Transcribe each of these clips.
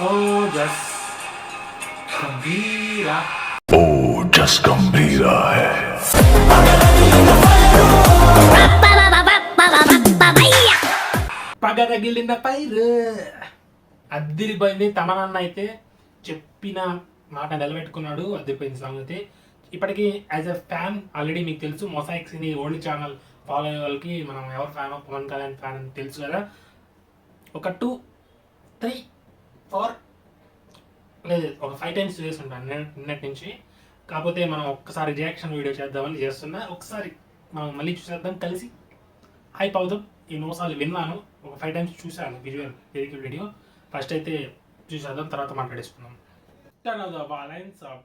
ఓజస్ గంభీరా जस गंभीरा है। పగ తగిలిన పైరు అద్దిరిపోయింది. తమనన్న అయితే చెప్పిన మాట నిలబెట్టుకున్నాడు. అద్దిరిపోయింది సాంగ్ అయితే. ఇప్పటికీ యాజ్ ఎ ఫ్యాన్ ఆల్రెడీ మీకు తెలుసు, మొసాయిక్స్ ని ఓల్డ్ ఛానల్ ఫాలో అయ్యే వాళ్ళకి మనం ఎవరు ఫ్యాన్, పవన్ కళ్యాణ్ ఫ్యాన్ అని తెలుసు కదా. ఒక 2, 3, 4 లేదు ఒక 5 టైమ్స్ చేసి ఉంటాను నిన్నటి నుంచి. కాకపోతే మనం ఒక్కసారి రియాక్షన్ వీడియో చేద్దామని చేస్తున్నా. ఒకసారి మనం మళ్ళీ చూసేద్దాం, కలిసి హైప్ అవుతాం. ఎన్నోసార్లు విన్నాను, ఒక 5 టైమ్స్ చూశాను విజువల్ లిరికల్ వీడియో. ఫస్ట్ అయితే చూసేద్దాం, తర్వాత మాట్లాడేసుకుందాం. Turn of the valence of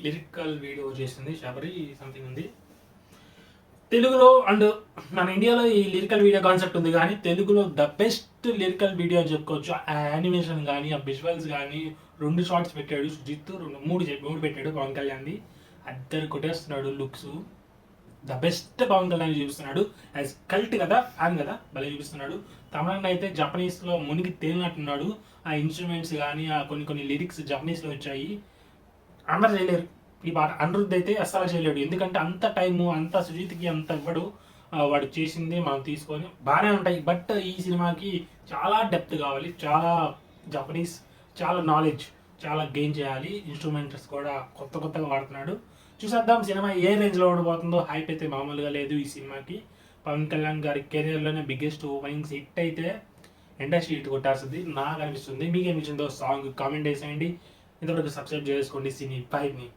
lyrical video చేసింది శబరి సంథింగ్ ఉంది తెలుగులో. అండ్ మన ఇండియాలో ఈ లిరికల్ వీడియో కాన్సెప్ట్ ఉంది, కానీ తెలుగులో ద బెస్ట్ లిరికల్ వీడియో అని చెప్పుకోవచ్చు. ఆ యానిమేషన్ కానీ, ఆ విజువల్స్ కానీ. 2 షార్ట్స్ పెట్టాడు సుజిత్, 3 పెట్టాడు పవన్ కళ్యాణ్ది. అద్దరు కొట్టేస్తున్నాడు looks. The best Pawan Kalyan చూపిస్తున్నాడు. యాజ్ కల్ట్ కదా, ఫ్యాన్ కదా, భలే చూపిస్తున్నాడు. తమన్ అయితే జపనీస్లో మునిగి తేలినట్టున్నాడు. ఆ ఇన్స్ట్రుమెంట్స్ కానీ ఆ కొన్ని లిరిక్స్ జపనీస్లో వచ్చాయి. అందరు చేయలేరు ఈ పాట. అనిరుద్ధ్ అయితే అస్సలు చేయలేడు, ఎందుకంటే అంత టైము అంత సుజీత్కి అంత ఇవ్వడు. వాడు చేసింది మనం తీసుకొని బాగానే ఉంటాయి. బట్ ఈ సినిమాకి చాలా డెప్త్ కావాలి, చాలా జపనీస్, చాలా నాలెడ్జ్, చాలా గెయిన్ చేయాలి. ఇన్స్ట్రుమెంట్స్ కూడా కొత్తగా వాడుతున్నాడు. చూసేద్దాం సినిమా ఏ రేంజ్లో ఉండబోతుందో. హైప్ అయితే మామూలుగా లేదు ఈ సినిమాకి. పవన్ కళ్యాణ్ గారి కెరియర్లోనే బిగ్గెస్ట్ ఓపెనింగ్స్ హిట్ అయితే ఇండస్ట్రీ హిట్ కొట్టేస్తుంది నాకు అనిపిస్తుంది. మీకేమిచ్చిందో సాంగ్ కామెంట్ చేసేయండి. ఇంతవరకు సబ్స్క్రైబ్ చేసుకోండి సినీ 5ని.